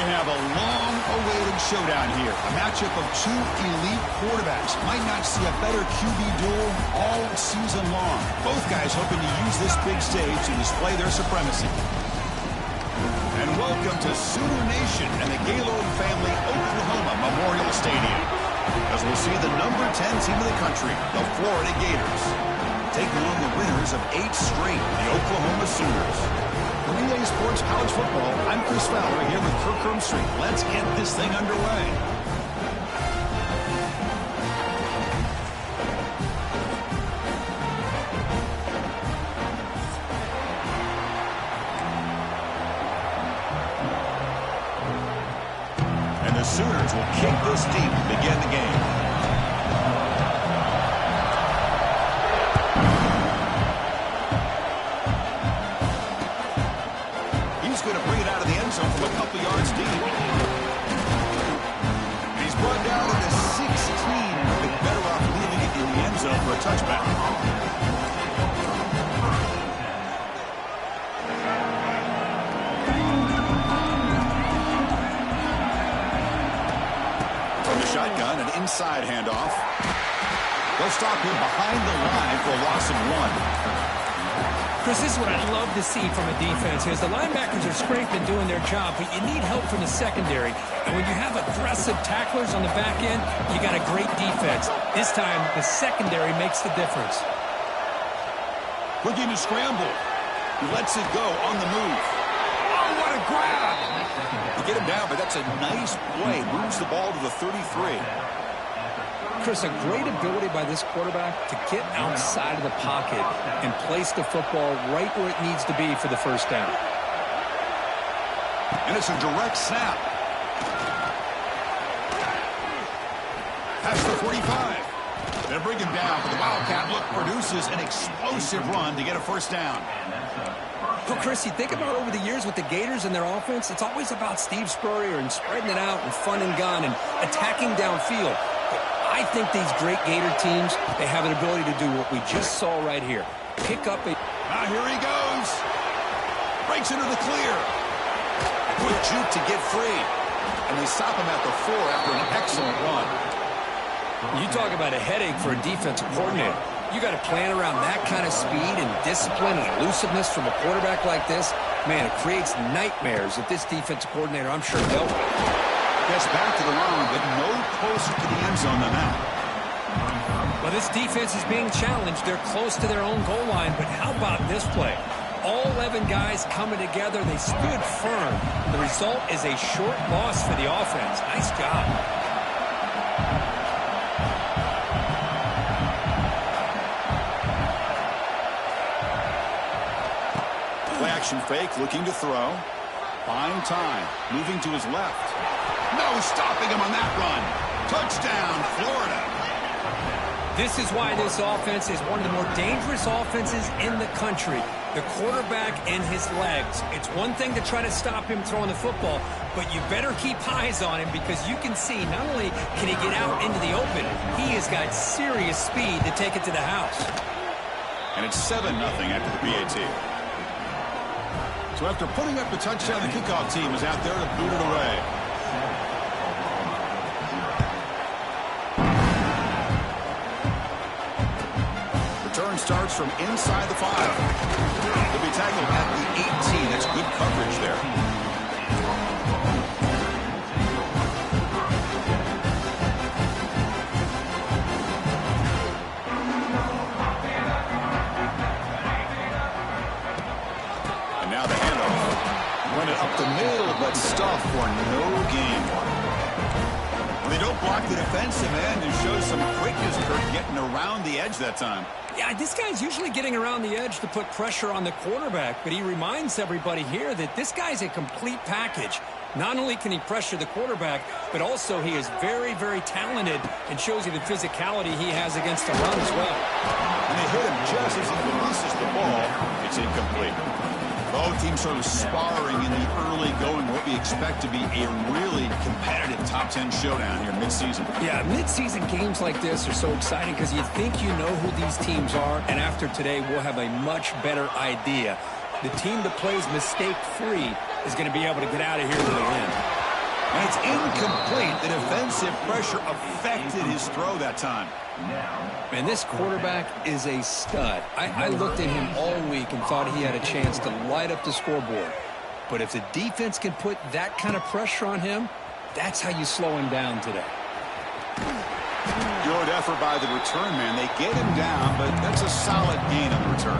have a long-awaited showdown here. A matchup of two elite quarterbacks. Might not see a better QB duel all season long. Both guys hoping to use this big stage to display their supremacy. And welcome to Sooner Nation and the Gaylord Family Oklahoma Memorial Stadium, as we'll see the number 10 team in the country, the Florida Gators, taking on the winners of 8 straight, the Oklahoma Sooners. For EA Sports College Football, I'm Chris Fowler here with Kirk Hermstreet. Let's get this thing underway. And the Sooners will kick this deep to begin the game. From a couple yards deep. He's brought down into 16. Been better off leaving it in the end zone for a touchback. From the shotgun, an inside handoff. They'll stop him behind the line for a loss of 1. Chris, this is what I love to see from a defense is the linebackers are scraping doing their job, but you need help from the secondary. And when you have aggressive tacklers on the back end, you got a great defense. This time, the secondary makes the difference. Looking to scramble. He lets it go on the move. Oh, what a grab! You get him down, but that's a nice play. Moves the ball to the 33. Chris, a great ability by this quarterback to get outside of the pocket and place the football right where it needs to be for the first down. And it's a direct snap. Past the 45. They'll bring him down, but the Wildcat look produces an explosive run to get a first down. Well, Chris, you think about over the years with the Gators and their offense, it's always about Steve Spurrier and spreading it out and fun and gun and attacking downfield. I think these great Gator teams, they have an ability to do what we just saw right here. Pick up a... Now here he goes. Breaks into the clear. Quick juke to get free. And they stop him at the 4 after an excellent run. You talk about a headache for a defensive coordinator. You got to plan around that kind of speed and discipline and elusiveness from a quarterback like this. Man, it creates nightmares that this defensive coordinator, I'm sure, dealt with. Gets back to the line, but no closer to the end zone than that. Well, this defense is being challenged. They're close to their own goal line, but how about this play? All 11 guys coming together. They stood firm. The result is a short loss for the offense. Nice job. Play action fake, looking to throw. Buying time, moving to his left. No stopping him on that run. Touchdown, Florida. This is why this offense is one of the more dangerous offenses in the country. The quarterback and his legs. It's one thing to try to stop him throwing the football, but you better keep eyes on him because you can see not only can he get out into the open, he has got serious speed to take it to the house. And it's 7-0 after the PAT. So after putting up the touchdown, the kickoff team is out there to boot it away. Return starts from inside the 5. He'll be tackled at the 18. That's good coverage there. Up the middle, but stuff for no gain. Well, they don't block the defensive end and show some quickness for getting around the edge that time. Yeah, this guy's usually getting around the edge to put pressure on the quarterback, but he reminds everybody here that this guy's a complete package. Not only can he pressure the quarterback, but also he is very, very talented and shows you the physicality he has against the run as well. And they hit him just as he releases the ball. It's incomplete. Both teams sort of sparring in the early going, what we expect to be a really competitive top 10 showdown here mid-season. Yeah, mid-season games like this are so exciting because you think you know who these teams are, and after today we'll have a much better idea. The team that plays mistake-free is going to be able to get out of here with a win. And it's incomplete. The defensive pressure affected his throw that time. And this quarterback is a stud. I looked at him all week and thought he had a chance to light up the scoreboard. But if the defense can put that kind of pressure on him, that's how you slow him down today. Good effort by the return man. They get him down, but that's a solid gain on the return.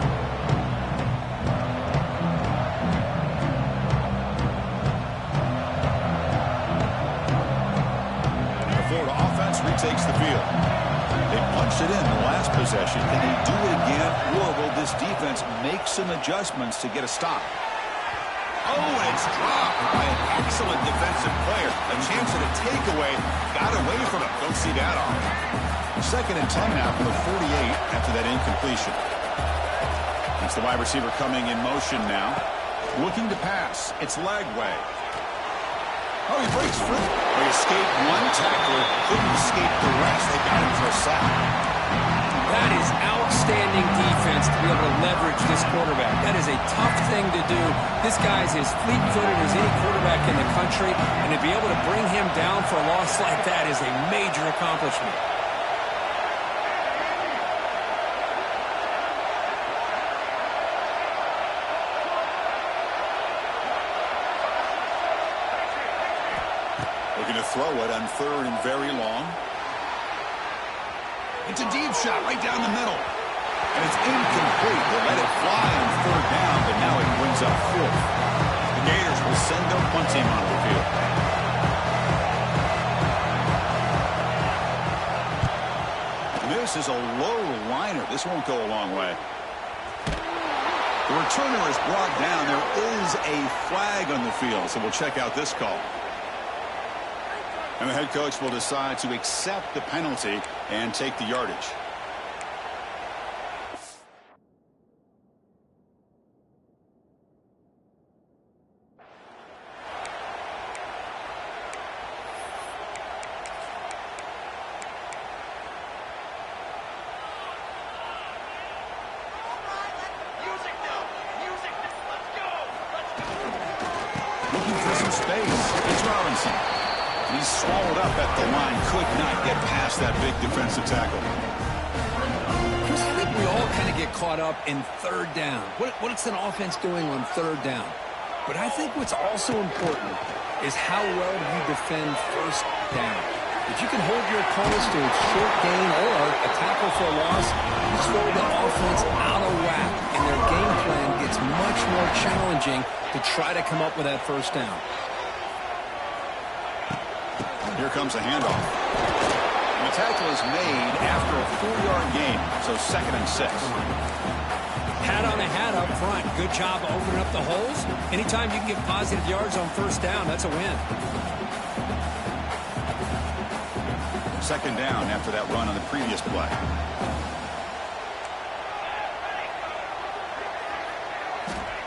The Florida offense retakes the field. They punched it in the last possession. Can they do it again, or will this defense make some adjustments to get a stop? Oh, and it's dropped by an excellent defensive player. A chance at a takeaway. Got away from it. Don't see that on. 2nd and 10 now for the 48 after that incompletion. It's the wide receiver coming in motion now. Looking to pass. It's Lagway. Oh, he breaks free. They escaped one tackler. Couldn't escape the rest. They got him for a sack. That is outstanding defense to be able to leverage this quarterback. That is a tough thing to do. This guy's as fleet-footed as any quarterback in the country, and to be able to bring him down for a loss like that is a major accomplishment. Looking to throw it on 3rd and very long. It's a deep shot right down the middle. And it's incomplete. They let it fly on 3rd down, but now it brings up 4th. The Gators will send their punt team onto the field. This is a low liner. This won't go a long way. The returner is brought down. There is a flag on the field, so we'll check out this call. And the head coach will decide to accept the penalty and take the yardage. Looking for some space. It's Robinson. He's swallowed up at the line. Could not get past that big defensive tackle. Chris, I think we all kind of get caught up in 3rd down. What's an offense doing on 3rd down? But I think what's also important is how well do you defend 1st down. If you can hold your opponents to a short gain or a tackle for a loss, you throw the offense out of whack, and their game plan gets much more challenging to try to come up with that 1st down. Here comes a handoff. And the tackle is made after a 4-yard gain, so 2nd and 6. Hat on a hat up front. Good job opening up the holes. Anytime you can get positive yards on 1st down, that's a win. 2nd down after that run on the previous play.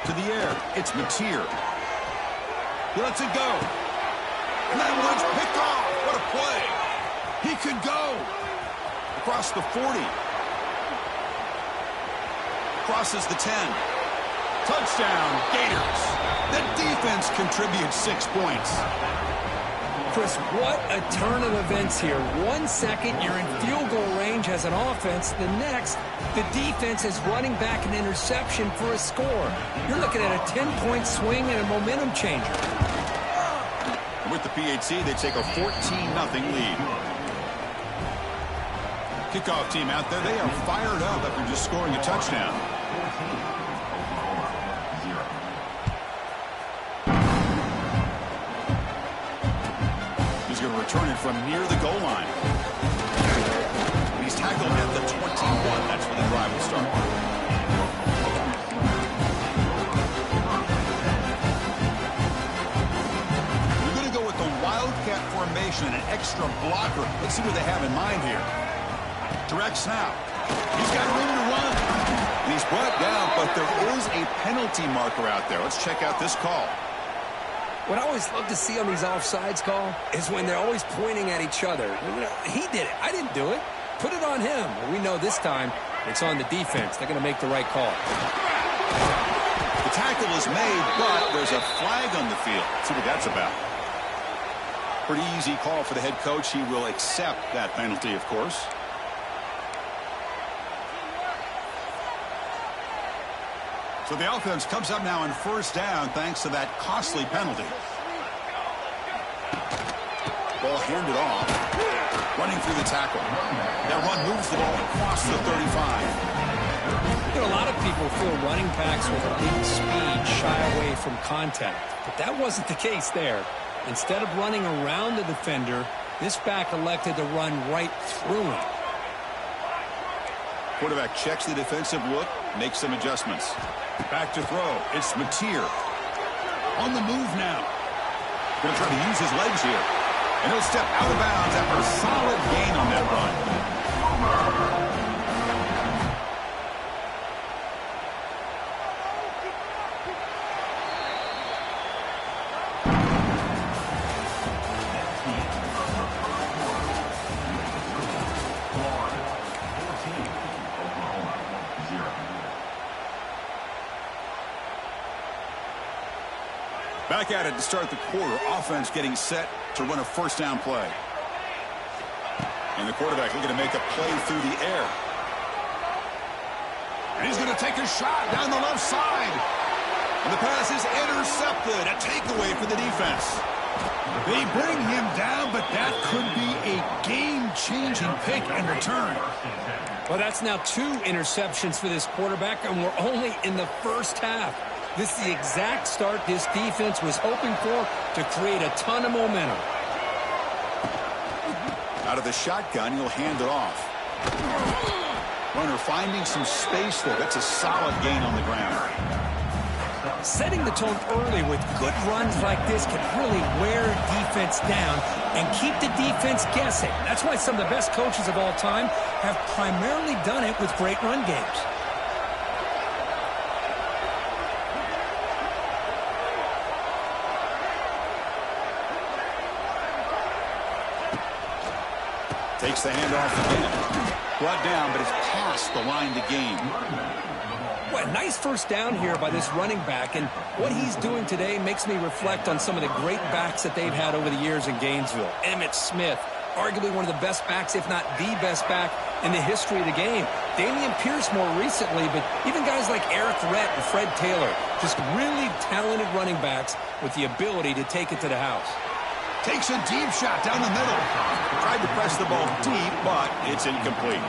To the air, it's Mateer. He lets it go. And that one's picked off. What a play. He could go. Across the 40. Crosses the 10. Touchdown, Gators. The defense contributes 6 points. Chris, what a turn of events here. 1 second, you're in field goal range as an offense. The next, the defense is running back an interception for a score. You're looking at a 10-point swing and a momentum changer. With the PAT, they take a 14-0 lead. Kickoff team out there, they are fired up after just scoring a touchdown. He's going to return it from near the goal line. He's tackled at the 21. That's where the drive will start. Formation and an extra blocker. Let's see what they have in mind here. Direct snap. He's got room to run. And he's brought down, but there is a penalty marker out there. Let's check out this call. What I always love to see on these offsides call is when they're always pointing at each other. He did it. I didn't do it. Put it on him. Well, we know this time it's on the defense. They're going to make the right call. The tackle is made, but there's a flag on the field. Let's see what that's about. Pretty easy call for the head coach. He will accept that penalty, of course. So the offense comes up now on first down thanks to that costly penalty. Ball handed off. Running through the tackle. That run moves the ball across the 35. You know, a lot of people feel running backs with elite speed shy away from contact. But that wasn't the case there. Instead of running around the defender, this back elected to run right through him. Quarterback checks the defensive look, makes some adjustments. Back to throw. It's Mateer. On the move now. Going to try to use his legs here. And he'll step out of bounds after a solid gain on that run. Back at it to start the quarter. Offense getting set to run a first down play. And the quarterback looking to make a play through the air. And he's going to take a shot down the left side. And the pass is intercepted. A takeaway for the defense. They bring him down, but that could be a game-changing pick in return. Well, that's now 2 interceptions for this quarterback, and we're only in the first half. This is the exact start this defense was hoping for to create a ton of momentum. Out of the shotgun, he'll hand it off. Runner finding some space there. That's a solid gain on the ground. Setting the tone early with good runs like this can really wear defense down and keep the defense guessing. That's why some of the best coaches of all time have primarily done it with great run games. Takes the handoff again. Brought down, but it's past the line to gain. Well, nice first down here by this running back, and what he's doing today makes me reflect on some of the great backs that they've had over the years in Gainesville. Emmitt Smith, arguably one of the best backs, if not the best back in the history of the game. Damian Pierce more recently, but even guys like Eric Rhett and Fred Taylor, just really talented running backs with the ability to take it to the house. Takes a deep shot down the middle. Tried to press the ball deep, but it's incomplete.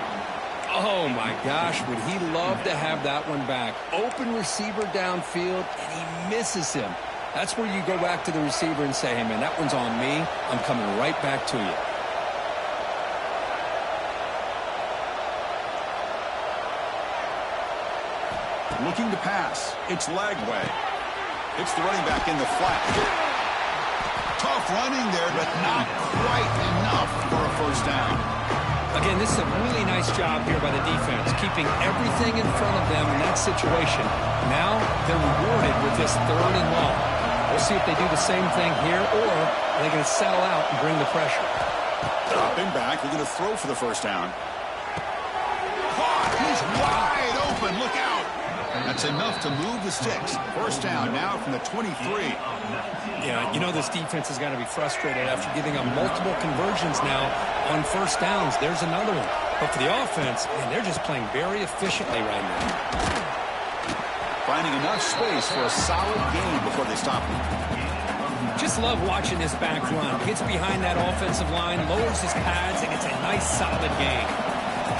Oh, my gosh, would he love to have that one back. Open receiver downfield, and he misses him. That's where you go back to the receiver and say, hey, man, that one's on me. I'm coming right back to you. Looking to pass. It's Lagway. It's the running back in the flat. Tough running there, but not quite enough for a first down. Again, this is a really nice job here by the defense, keeping everything in front of them in that situation. Now they're rewarded with this 3rd and long. We'll see if they do the same thing here, or are they going to settle out and bring the pressure. Dropping back, they're going to throw for the first down. Caught! He's wide open. Look out! That's enough to move the sticks. First down now from the 23. Yeah, you know this defense has got to be frustrated after giving up multiple conversions now on first downs. There's another one. But for the offense, man, they're just playing very efficiently right now. Finding enough space for a solid gain before they stop him. Just love watching this back run. Gets behind that offensive line, lowers his pads, and gets a nice solid gain.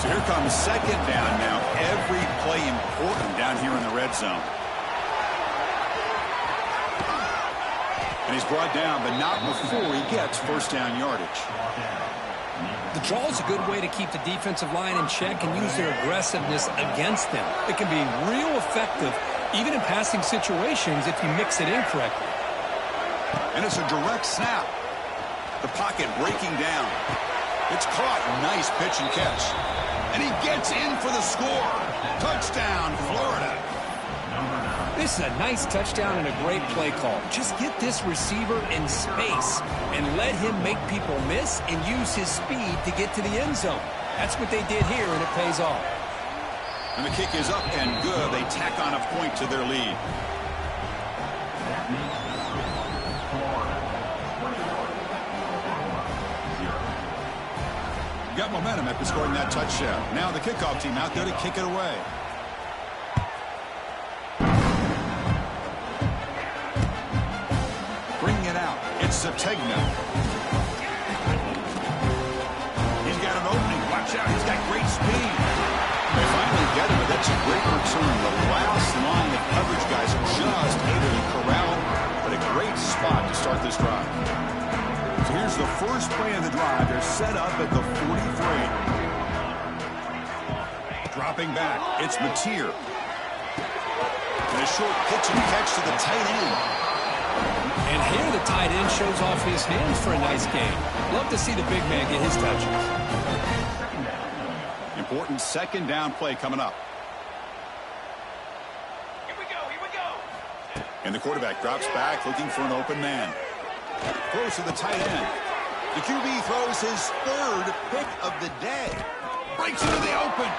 So here comes second down now. Every play important down here in the red zone. And he's brought down, but not before he gets first down yardage. The draw is a good way to keep the defensive line in check and use their aggressiveness against them. It can be real effective, even in passing situations, if you mix it in correctly. And it's a direct snap. The pocket breaking down. It's caught. Nice pitch and catch. And he gets in for the score. Touchdown, Florida. This is a nice touchdown and a great play call. Just get this receiver in space and let him make people miss and use his speed to get to the end zone. That's what they did here, and it pays off. And the kick is up and good. They tack on a point to their lead. got momentum after scoring that touchdown. Now the kickoff team out there to kick it away. Bringing it out. It's Zategna. He's got an opening. Watch out. He's got great speed. They finally get him, but that's a great return. The last line of coverage guys just able to corral, but a great spot to start this drive. So here's the first play of the drive. They're set up at the 43. Dropping back, it's Mateer. And a short pitch and catch to the tight end. And here the tight end shows off his hands for a nice game. Love to see the big man get his touches. Important second down play coming up. Here we go. And the quarterback drops back looking for an open man. Throws to the tight end. The QB throws his third pick of the day. Breaks into the open.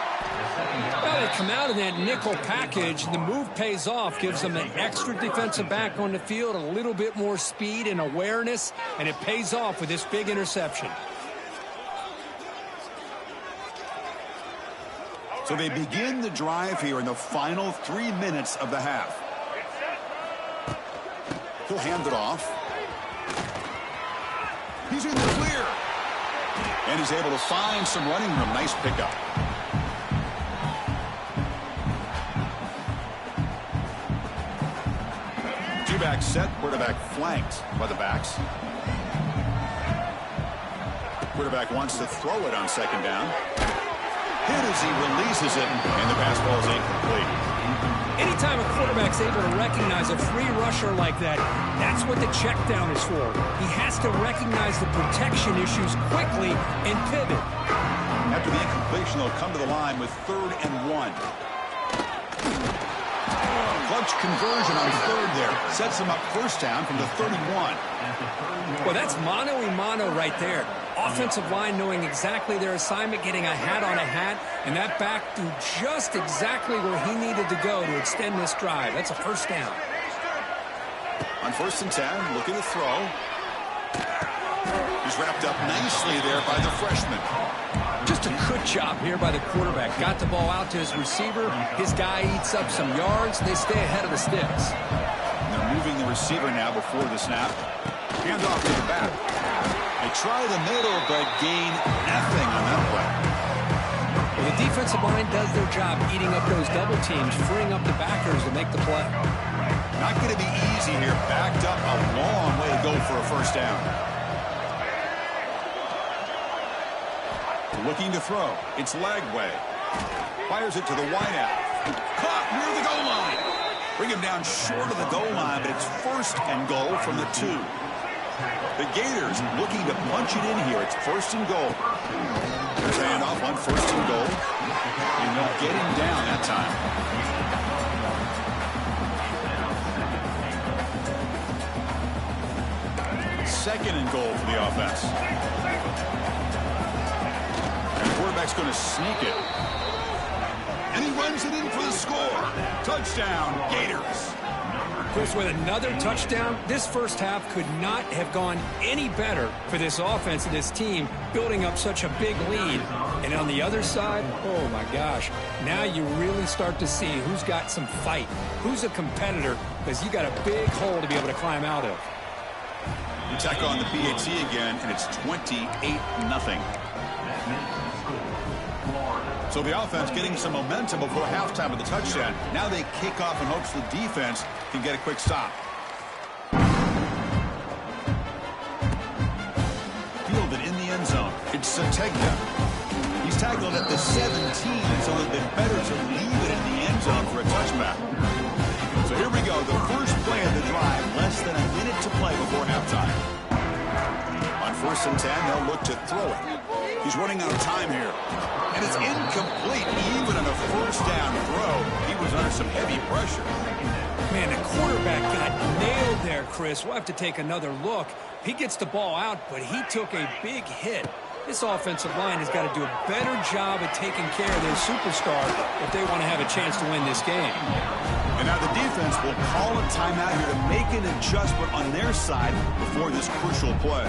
Well, they come out of that nickel package. The move pays off, gives them an extra defensive back on the field, a little bit more speed and awareness, and it pays off with this big interception. So they begin the drive here in the final 3 minutes of the half. He'll hand it off. He's in the clear. And he's able to find some running room. Nice pickup. Two-back set, quarterback flanked by the backs. Quarterback wants to throw it on second down. Hit as he releases it, and the pass ball is incomplete. Anytime a quarterback's able to recognize a free rusher like that, that's what the check down is for. He has to recognize the protection issues quickly and pivot. After the incompletion, they'll come to the line with 3rd and 1. Clutch conversion on 3rd there. Sets them up first down from the 31. Well, that's mano-a-mano right there. Offensive line knowing exactly their assignment, getting a hat on a hat, and that back threw just exactly where he needed to go to extend this drive. That's a first down. On 1st and 10, looking to throw. He's wrapped up nicely there by the freshman. Just a good job here by the quarterback. Got the ball out to his receiver. His guy eats up some yards. They stay ahead of the sticks. And they're moving the receiver now before the snap. Hand off to the back. They try the middle, but gain nothing on that play. Well, the defensive line does their job eating up those double teams, freeing up the backers to make the play. Not going to be easy here. Backed up a long way to go for a first down. Looking to throw. It's Lagway. Fires it to the wideout. Caught near the goal line. Bring him down short of the goal line, but it's 1st and goal from the 2. The Gators looking to punch it in here. It's 1st and goal. There's a handoff on 1st and goal. And they'll get him down that time. Second and goal for the offense. And the quarterback's going to sneak it. And he runs it in for the score. Touchdown, Gators. Chris, with another touchdown, this first half could not have gone any better for this offense and this team, building up such a big lead. And on the other side, oh my gosh, now you really start to see who's got some fight, who's a competitor, because you got a big hole to be able to climb out of. You tack on the PAT again, and it's 28-0. So the offense getting some momentum before halftime of the touchdown. Now they kick off in hopes the defense can get a quick stop. Fielded in the end zone. It's Zategna. He's tackled at the 17, so it would have been better to leave it in the end zone for a touchback. So here we go, the first play of the drive, less than a minute to play before halftime. On 1st and 10, they'll look to throw it. He's running out of time here. And it's incomplete. Even on a first down throw, he was under some heavy pressure. Man, the quarterback got nailed there, Chris. We'll have to take another look. He gets the ball out, but he took a big hit. This offensive line has got to do a better job of taking care of their superstar if they want to have a chance to win this game. And now the defense will call a timeout here to make an adjustment on their side before this crucial play.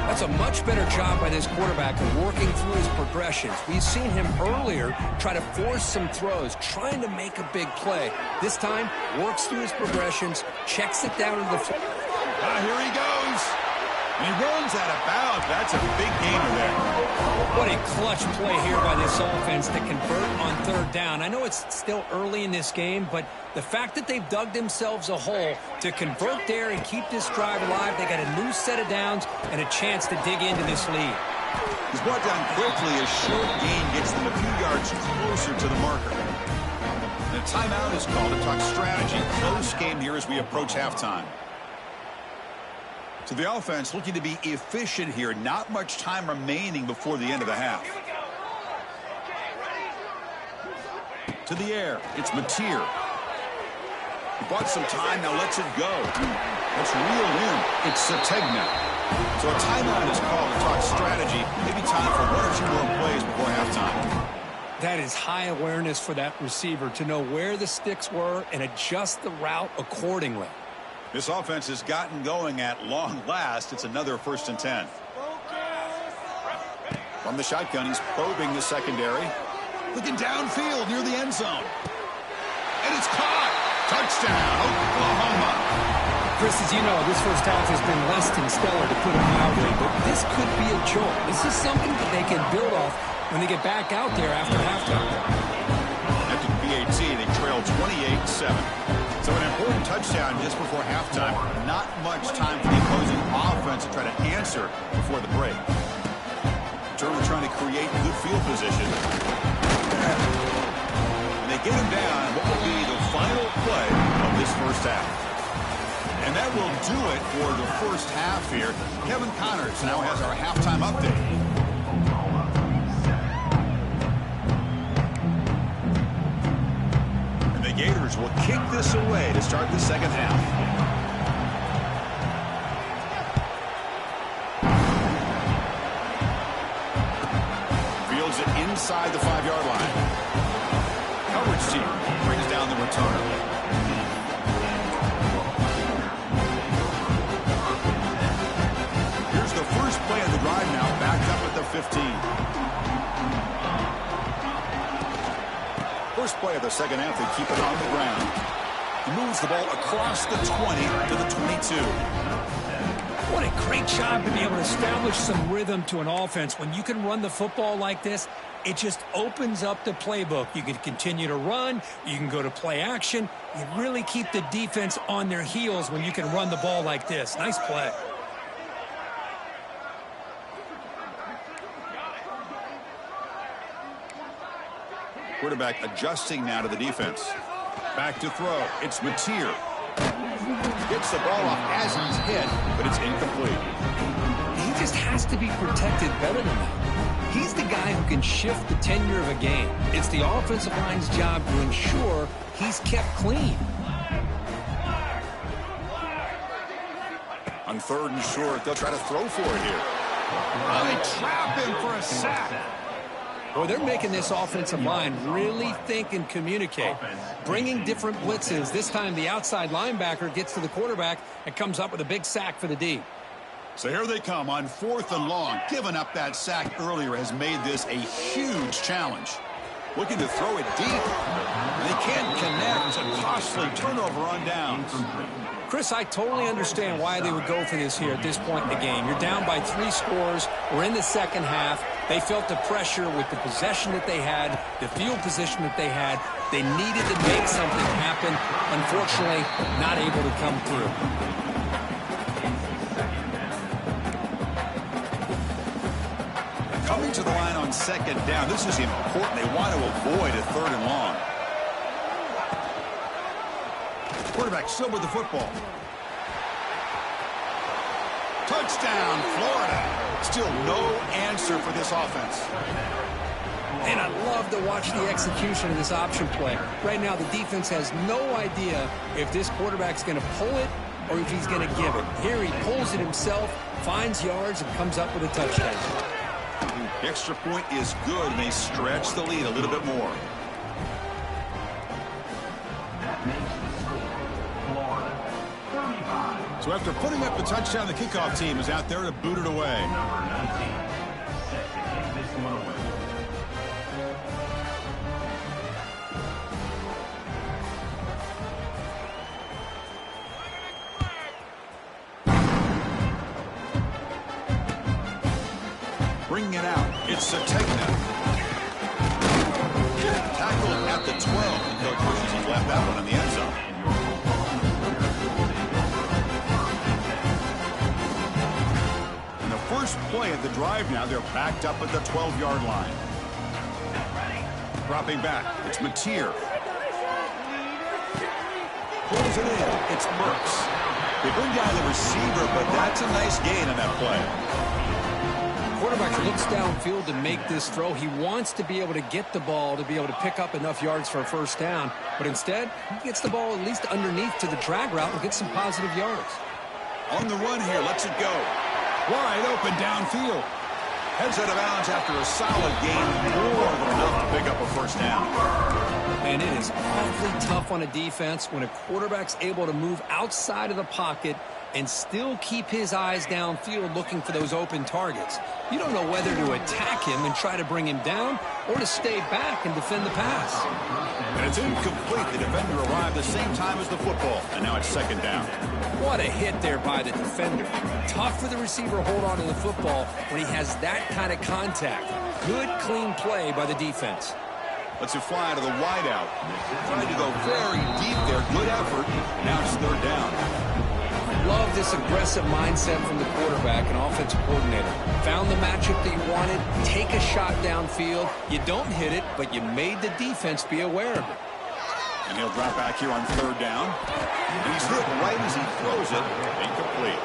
That's a much better job by this quarterback of working through his progressions. We've seen him earlier try to force some throws, trying to make a big play. This time, works through his progressions, checks it down to the floor. Here he goes. And he runs out of bounds. That's a big gainer there. What a clutch play here by this offense to convert on third down. I know it's still early in this game, but the fact that they've dug themselves a hole to convert there and keep this drive alive, they got a new set of downs and a chance to dig into this lead. He's brought down quickly. A short gain gets them a few yards closer to the marker. And a timeout is called to talk strategy. Close game here as we approach halftime. So the offense looking to be efficient here. Not much time remaining before the end of the half. To the air. It's Mateer. He bought some time. Now lets it go. Let's reel in. It's Sategna. So a timeout is called to talk strategy. Maybe time for one or two more plays before halftime. That is high awareness for that receiver to know where the sticks were and adjust the route accordingly. This offense has gotten going at long last. It's another 1st and 10. From the shotgun, he's probing the secondary. Looking downfield near the end zone. And it's caught. Touchdown, Oklahoma. Chris, as you know, this first half has been less than stellar to put it mildly, but this could be a jolt. This is something that they can build off when they get back out there after halftime. After BAT, they trail 28-7. So an important touchdown just before halftime. Not much time for the opposing offense to try to answer before the break. Turner trying to create good field position. And they get him down what will be the final play of this first half. And that will do it for the first half here. Kevin Connors now has our halftime update. The Gators will kick this away to start the second half. Fields it inside the 5-yard line. Coverage team brings down the return. Here's the first play of the drive now, back up at the 15. First play of the second half, they keep it on the ground. He moves the ball across the 20 to the 22. What a great job to be able to establish some rhythm to an offense. When you can run the football like this, it just opens up the playbook. You can continue to run. You can go to play action. You really keep the defense on their heels when you can run the ball like this. Nice play. Quarterback adjusting now to the defense. Back to throw. It's Mateer. Gets the ball off as he's hit, but it's incomplete. He just has to be protected better than that. He's the guy who can shift the tenure of a game. It's the offensive line's job to ensure he's kept clean. On 3rd and short, they'll try to throw for it here. Oh, they trap him for a sack. Well, they're making this offensive line really think and communicate. Bringing different blitzes. This time the outside linebacker gets to the quarterback and comes up with a big sack for the D. So here they come on 4th and long. Giving up that sack earlier has made this a huge challenge. Looking to throw it deep. They can't connect. A costly turnover on downs. Chris, I totally understand why they would go for this here at this point in the game. You're down by 3 scores. We're in the second half. They felt the pressure with the possession that they had, the field position that they had. They needed to make something happen. Unfortunately, not able to come through. Coming to the line on 2nd down. This is important. They want to avoid a 3rd and long. Quarterback still with the football. Touchdown, Florida. Still no answer for this offense. And I love to watch the execution of this option play. Right now, the defense has no idea if this quarterback's going to pull it or if he's going to give it. Here he pulls it himself, finds yards, and comes up with a touchdown. The extra point is good, and they stretch the lead a little bit more. So after putting up the touchdown, the kickoff team is out there to boot it away. Number 19, set to kick this one away. Bringing it out, it's Sategna. Tackled at the 12. The coach wishes he left that one in the end zone. And the first play of the drive now, they're backed up at the 12-yard line. Dropping back, it's Mateer. Pulls it in, it's Burks. They bring down the receiver, but that's a nice gain on that play. Quarterback looks downfield to make this throw. He wants to be able to get the ball to be able to pick up enough yards for a first down. But instead, he gets the ball at least underneath to the drag route and gets some positive yards. On the run here, lets it go. Wide open downfield. Heads out of bounds after a solid gain. More than enough to pick up a first down. And it is awfully tough on a defense when a quarterback's able to move outside of the pocket and still keep his eyes downfield looking for those open targets. You don't know whether to attack him and try to bring him down or to stay back and defend the pass. And it's incomplete. The defender arrived the same time as the football, and now it's second down. What a hit there by the defender. Tough for the receiver to hold on to the football when he has that kind of contact. Good, clean play by the defense. Lets it fly to the wideout. Trying to go very deep there. Good effort. Now it's third down. Love this aggressive mindset from the quarterback and offensive coordinator. Found the matchup that you wanted, take a shot downfield. You don't hit it, but you made the defense be aware of it. And he'll drop back here on third down. And he's hit right as he throws it. Incomplete.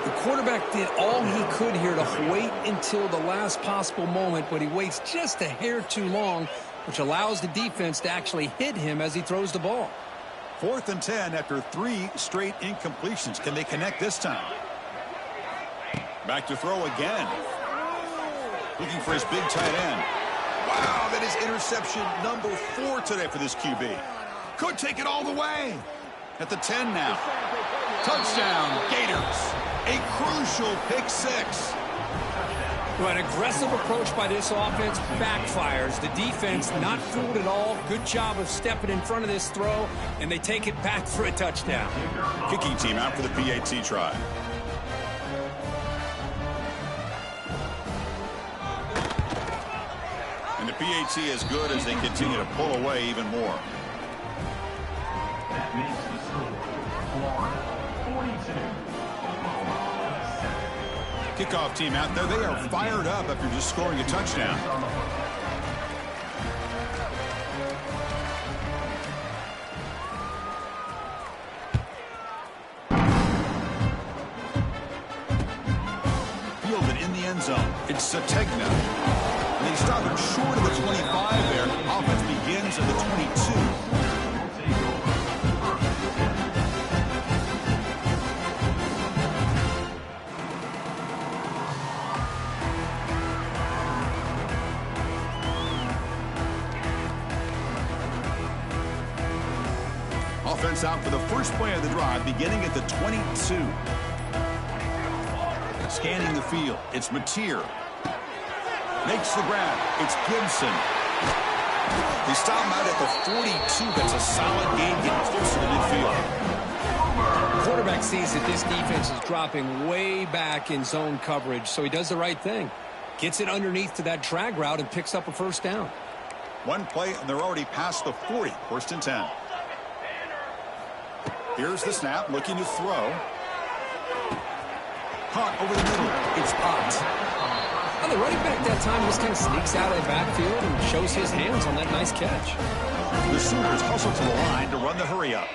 The quarterback did all he could here to wait until the last possible moment, but he waits just a hair too long, which allows the defense to actually hit him as he throws the ball. 4th and 10 after 3 straight incompletions. Can they connect this time? Back to throw again. Looking for his big tight end. Wow, that is interception number 4 today for this QB. Could take it all the way. At the 10 now. Touchdown, Gators. A crucial pick 6. Well, an aggressive approach by this offense backfires. The defense not fooled at all. Good job of stepping in front of this throw, and they take it back for a touchdown. Kicking team out for the PAT try. And the PAT is good as they continue to pull away even more. That makes the score 42. Kickoff team out there. They are fired up after just scoring a touchdown. Fielded in the end zone. It's Sategna. And they stop him short of the 25 there. Offense begins at the 22. Offense out for the first play of the drive, beginning at the 22. Scanning the field, it's Mateer. Makes the grab, it's Gibson. They stop him out at the 42. That's a solid gain, getting close to the midfield. Quarterback sees that this defense is dropping way back in zone coverage, so he does the right thing. Gets it underneath to that drag route and picks up a first down. One play, and they're already past the 40. 1st and 10. Here's the snap, looking to throw. Caught over the middle. It's Ott. Well, the running back that time just kind of sneaks out of the backfield and shows his hands on that nice catch. The Sooners hustle to the line to run the hurry up.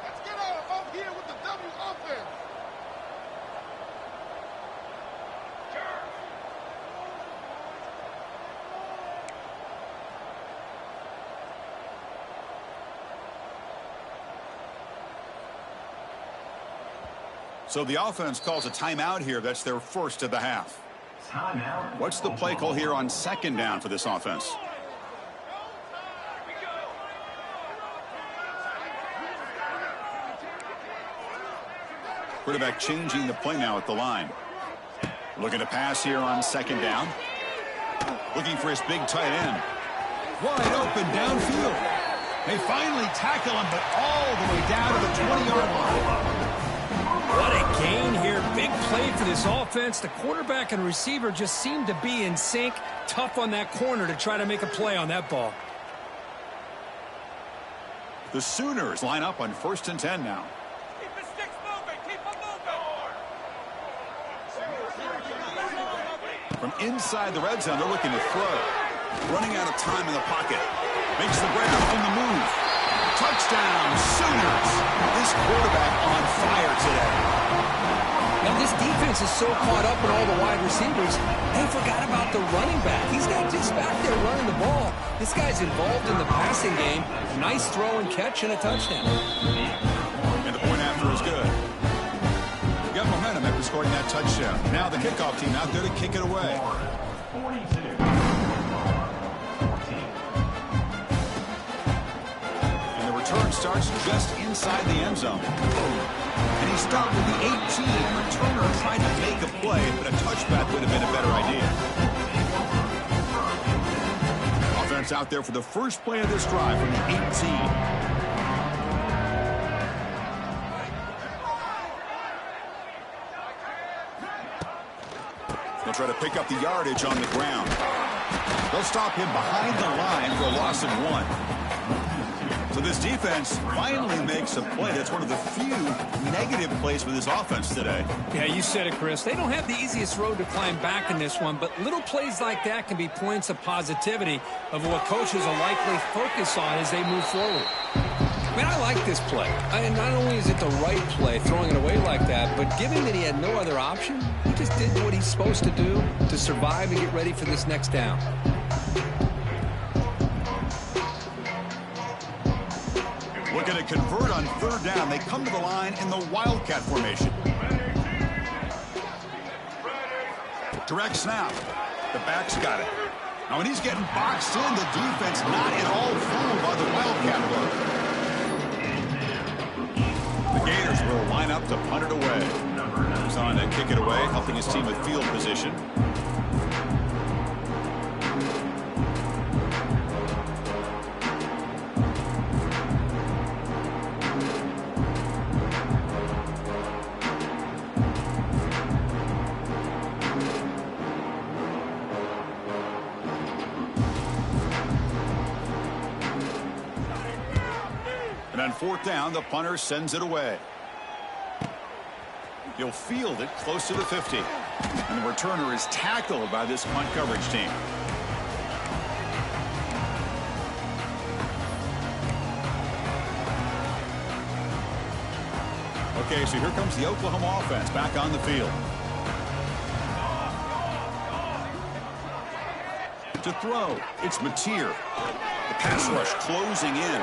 Let's get up here with the W offense. So the offense calls a timeout here. That's their first of the half. Timeout. What's the play call here on 2nd down for this offense? Quarterback changing the play now at the line. Looking to pass here on second down. Looking for his big tight end. Wide open downfield. They finally tackle him, but all the way down to the 20-yard line. What a gain here. Big play for this offense. The quarterback and receiver just seem to be in sync. Tough on that corner to try to make a play on that ball. The Sooners line up on 1st and 10 now. Keep the sticks moving. Keep them moving. From inside the red zone, they're looking to throw. Running out of time in the pocket. Makes the grab on the move. Touchdown, Sooners. This quarterback on fire today. Now, this defense is so caught up in all the wide receivers, they forgot about the running back. He's not just back there running the ball. This guy's involved in the passing game. Nice throw and catch and a touchdown. And the point after is good. We got momentum after scoring that touchdown. Now the kickoff team out there to kick it away. 42. Return starts just inside the end zone. And he stopped with the 18. Returner tried to make a play, but a touchback would have been a better idea. Offense out there for the first play of this drive from the 18. They'll try to pick up the yardage on the ground. They'll stop him behind the line for a loss of 1. So this defense finally makes a play. That's one of the few negative plays for this offense today. Yeah, you said it, Chris. They don't have the easiest road to climb back in this one, but little plays like that can be points of positivity of what coaches will likely focus on as they move forward. Man, I like this play. And not only is it the right play, throwing it away like that, but given that he had no other option, he just did what he's supposed to do to survive and get ready for this next down. Looking to convert on 3rd down. They come to the line in the Wildcat formation. Direct snap. The back's got it. Now when he's getting boxed in, the defense not at all fooled by the Wildcat look. The Gators will line up to punt it away. He's on to kick it away, helping his team with field position. And on 4th down, the punter sends it away. He'll field it close to the 50. And the returner is tackled by this punt coverage team. Okay, so here comes the Oklahoma offense back on the field. To throw, it's Mateer. The pass rush closing in.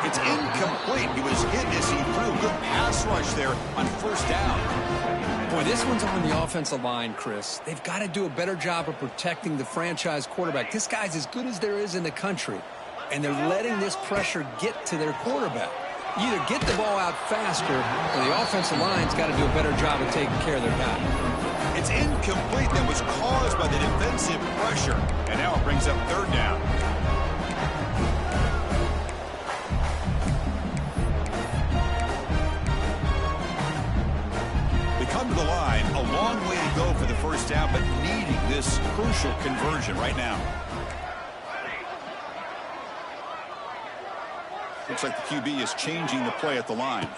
It's incomplete. He was hit as he threw. Good pass rush there on 1st down. Boy, this one's on the offensive line, Chris. They've got to do a better job of protecting the franchise quarterback. This guy's as good as there is in the country, and they're letting this pressure get to their quarterback. You either get the ball out faster, or the offensive line's got to do a better job of taking care of their guy. It's incomplete. That was caused by the defensive pressure. And now it brings up 3rd down. They come to the line. A long way to go for the 1st down, but needing this crucial conversion right now. Looks like the QB is changing the play at the line.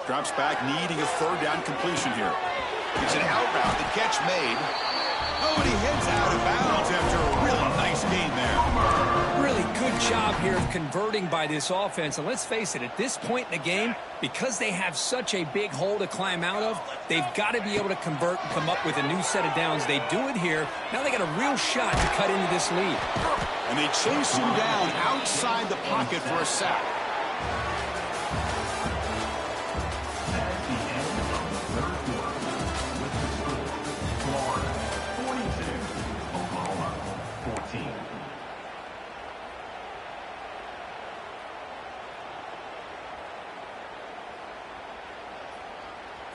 Drops back, needing a 3rd down completion here. It's an out route. The catch made. Oh, and he heads out of bounds after a really nice gain there. Really good job here of converting by this offense. And let's face it, at this point in the game, because they have such a big hole to climb out of, they've got to be able to convert and come up with a new set of downs. They do it here. Now they got a real shot to cut into this lead. And they chase him down outside the pocket for a sack.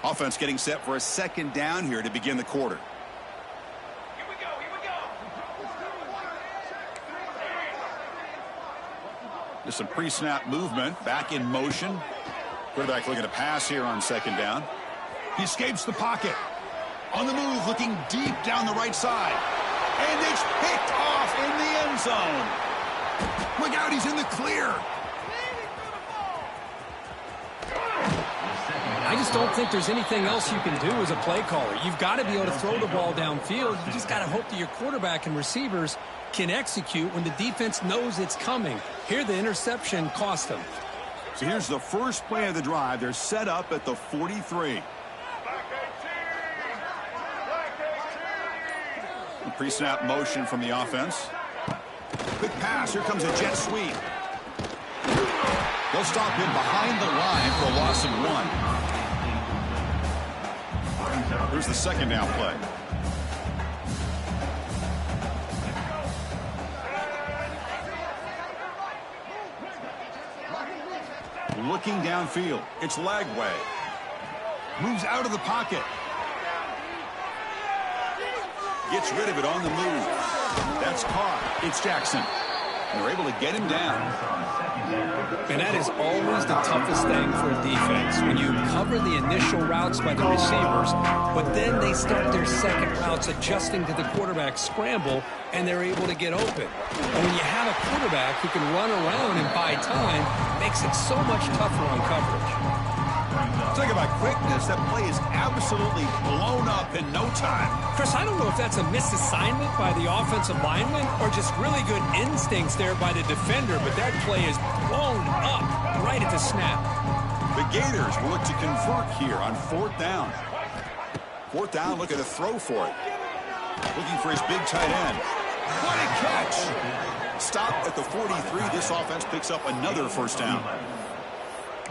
Offense getting set for a second down here to begin the quarter. Here we go, here we go. Just some pre-snap movement, back in motion. Quarterback looking to pass here on second down. He escapes the pocket. On the move, looking deep down the right side. And it's picked off in the end zone. Look out, he's in the clear. I just don't think there's anything else you can do as a play caller. You've got to be able to throw the ball downfield. You just got to hope that your quarterback and receivers can execute when the defense knows it's coming. Here, the interception cost them. So here's the first play of the drive. They're set up at the 43. Pre-snap motion from the offense. Quick pass. Here comes a jet sweep. They'll stop him behind the line for a loss of 1. Here's the second down play. Looking downfield. It's Lagway. Moves out of the pocket. Gets rid of it on the move. That's caught. It's Jackson. And they're able to get him down. And that is always the toughest thing for a defense. When you cover the initial routes by the receivers, but then they start their second routes adjusting to the quarterback scramble, and they're able to get open. And when you have a quarterback who can run around and buy time, it makes it so much tougher on coverage. Talk about quickness. That play is absolutely blown up in no time. Chris, I don't know if that's a misassignment by the offensive lineman or just really good instincts there by the defender, but that play is blown up right at the snap. The Gators will look to convert here on 4th down. 4th down, look at a throw for it. Looking for his big tight end. What a catch! Stop at the 43. This offense picks up another first down.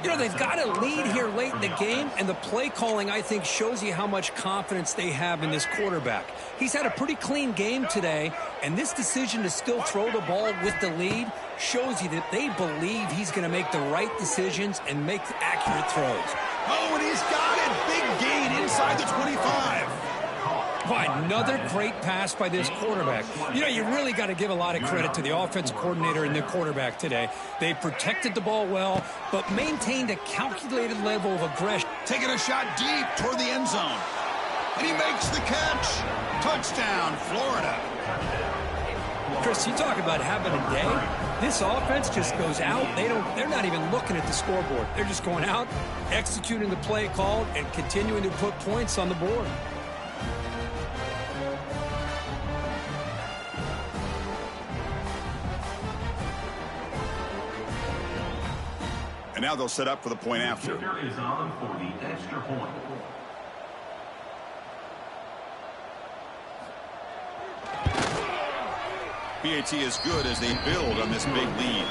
You know, they've got a lead here late in the game, and the play calling, I think, shows you how much confidence they have in this quarterback. He's had a pretty clean game today, and this decision to still throw the ball with the lead shows you that they believe he's going to make the right decisions and make accurate throws. Oh, and he's got it. Big gain inside the 25. Why, another great pass by this quarterback. You know, you really got to give a lot of credit to the offensive coordinator and the quarterback today. They protected the ball well, but maintained a calculated level of aggression. Taking a shot deep toward the end zone. And he makes the catch. Touchdown, Florida. Chris, you talk about having a day. This offense just goes out. They're not even looking at the scoreboard. They're just going out, executing the play called, and continuing to put points on the board. And now they'll set up for the point after. Kicker is on for the extra point. PAT is good as they build on this big lead.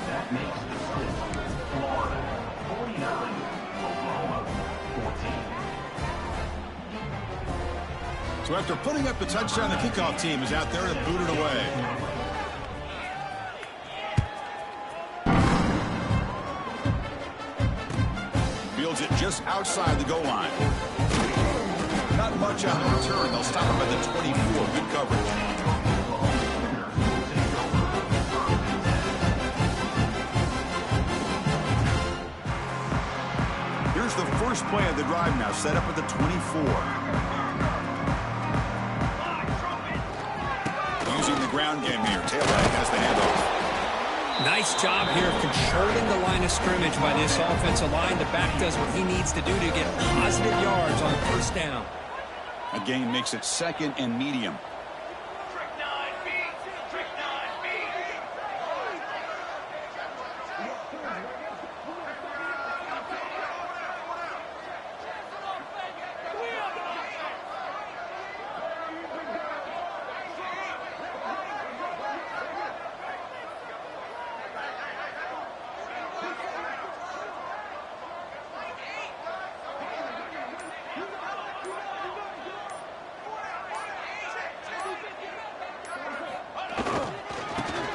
That makes the score Florida 49, Oklahoma 14. So after putting up the touchdown, the kickoff team is out there to boot it away. Fields it just outside the goal line. Not much out of return. They'll stop him at the 24. Good coverage. Here's the first play of the drive now, set up at the 24. Using the ground game here. Tailback has the handoff. Nice job here of controlling the line of scrimmage by this offensive line. The back does what he needs to do to get positive yards on first down. A gain makes it 2nd and medium.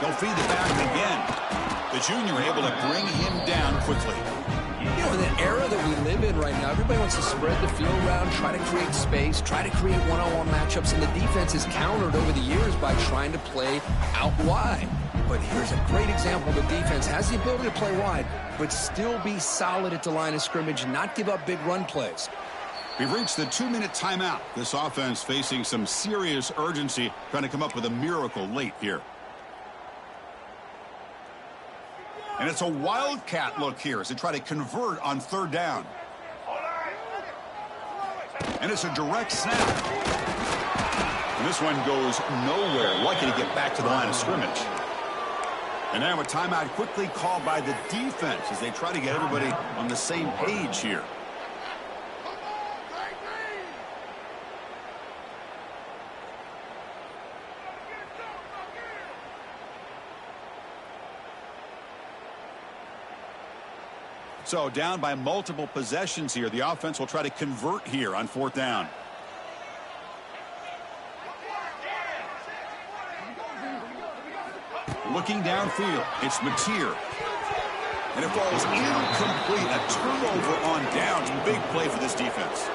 They'll feed it back again. The junior able to bring him down quickly. You know, in the era that we live in right now, everybody wants to spread the field around, try to create space, try to create one-on-one matchups, and the defense is countered over the years by trying to play out wide. But here's a great example. The defense has the ability to play wide, but still be solid at the line of scrimmage, not give up big run plays. We've reached the 2-minute timeout. This offense facing some serious urgency, trying to come up with a miracle late here. And it's a wildcat look here as they try to convert on 3rd down. And it's a direct snap. And this one goes nowhere. Lucky to get back to the line of scrimmage. And now a timeout quickly called by the defense as they try to get everybody on the same page here. So down by multiple possessions here. The offense will try to convert here on 4th down. Looking downfield, it's Mateer. And it falls incomplete. A turnover on downs. Big play for this defense.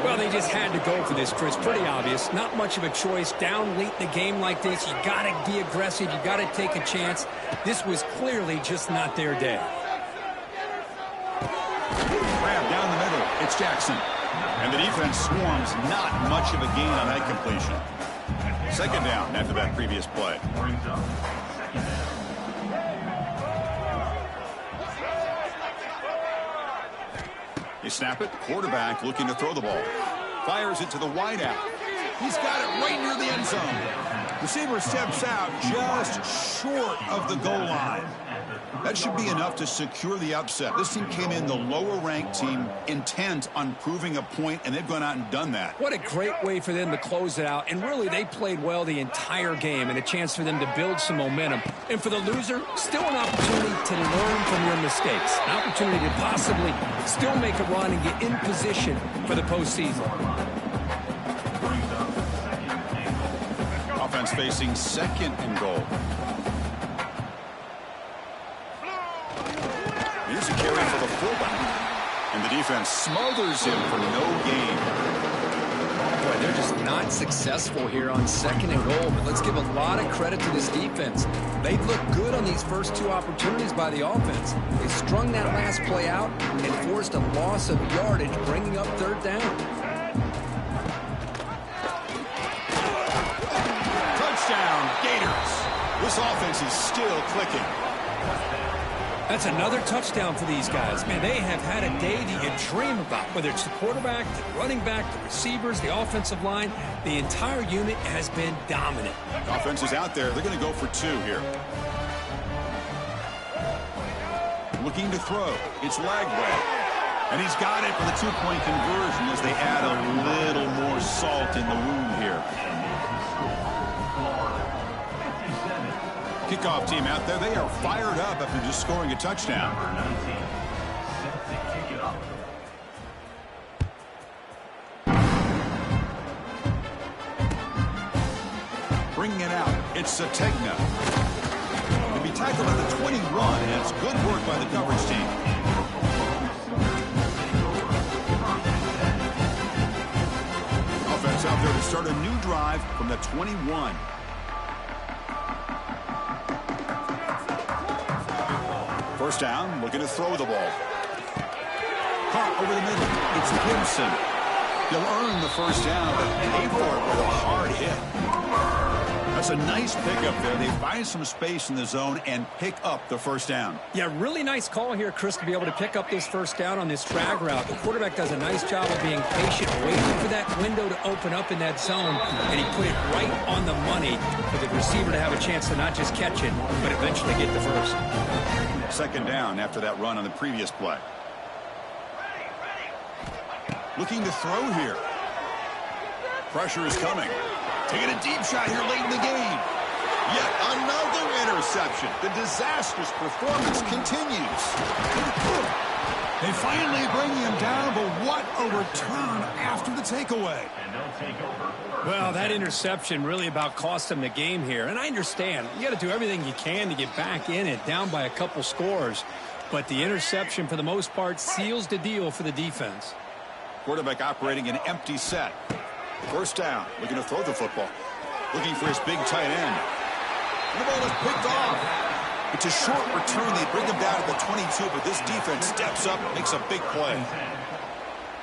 Well, they just had to go for this, Chris. Pretty obvious. Not much of a choice. Down late in the game like this, you got to be aggressive. You got to take a chance. This was clearly just not their day. Grab down the middle. It's Jackson. And the defense swarms. Not much of a gain on that completion. 2nd down after that previous play. They snap it. Quarterback looking to throw the ball. Fires it to the wideout. He's got it right near the end zone. Receiver steps out just short of the goal line. That should be enough to secure the upset. This team came in the lower-ranked team intent on proving a point, and they've gone out and done that. What a great way for them to close it out. And really, they played well the entire game and a chance for them to build some momentum. And for the loser, still an opportunity to learn from your mistakes. An opportunity to possibly still make a run and get in position for the postseason. Offense facing 2nd and goal. Here's a carry for the fullback. And the defense smothers him for no gain. Boy, they're just not successful here on 2nd and goal. But let's give a lot of credit to this defense. They've looked good on these first 2 opportunities by the offense. They strung that last play out and forced a loss of yardage, bringing up 3rd down. Touchdown, Gators. This offense is still clicking. That's another touchdown for these guys. Man, they have had a day that you dream about. Whether it's the quarterback, the running back, the receivers, the offensive line, the entire unit has been dominant. The offense is out there. They're going to go for 2 here. Looking to throw. It's Lagway. And he's got it for the 2-point conversion as they add a little more salt in the wound here. Kickoff team out there. They are fired up after just scoring a touchdown. Bringing it out. It's Sategna. To be tackled at the 21, and it's good work by the coverage team. Offense out there to start a new drive from the 21. First down, looking to throw the ball. Caught over the middle. It's Gibson. He'll earn the first down, but pay for it with a hard hit. That's a nice pickup there. They find some space in the zone and pick up the first down. Yeah, really nice call here, Chris, to be able to pick up this first down on this drag route. The quarterback does a nice job of being patient, waiting for that window to open up in that zone, and he put it right on the money for the receiver to have a chance to not just catch it, but eventually get the first. 2nd down after that run on the previous play. Looking to throw here. Pressure is coming. Taking a deep shot here late in the game. Yet another interception. The disastrous performance continues. They finally bring him down, but what a return after the takeaway. Well, that interception really about cost them the game here. And I understand. You got to do everything you can to get back in it, down by a couple scores. But the interception, for the most part, seals the deal for the defense. Quarterback operating an empty set. First down, looking to throw the football. Looking for his big tight end. And the ball is picked off. It's a short return. They bring him down to the 22, but this defense steps up, makes a big play.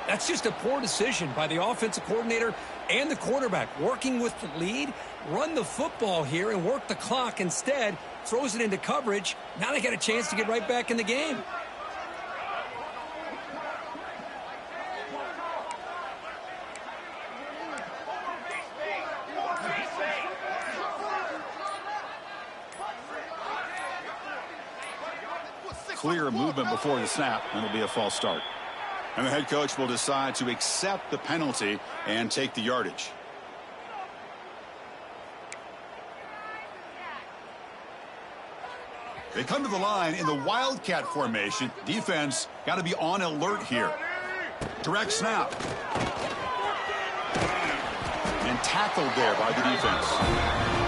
That's just a poor decision by the offensive coordinator and the quarterback. Working with the lead, run the football here and work the clock instead. Throws it into coverage. Now they got a chance to get right back in the game. Clear movement before the snap, and it'll be a false start. And the head coach will decide to accept the penalty and take the yardage. They come to the line in the Wildcat formation. Defense got to be on alert here. Direct snap. And tackled there by the defense.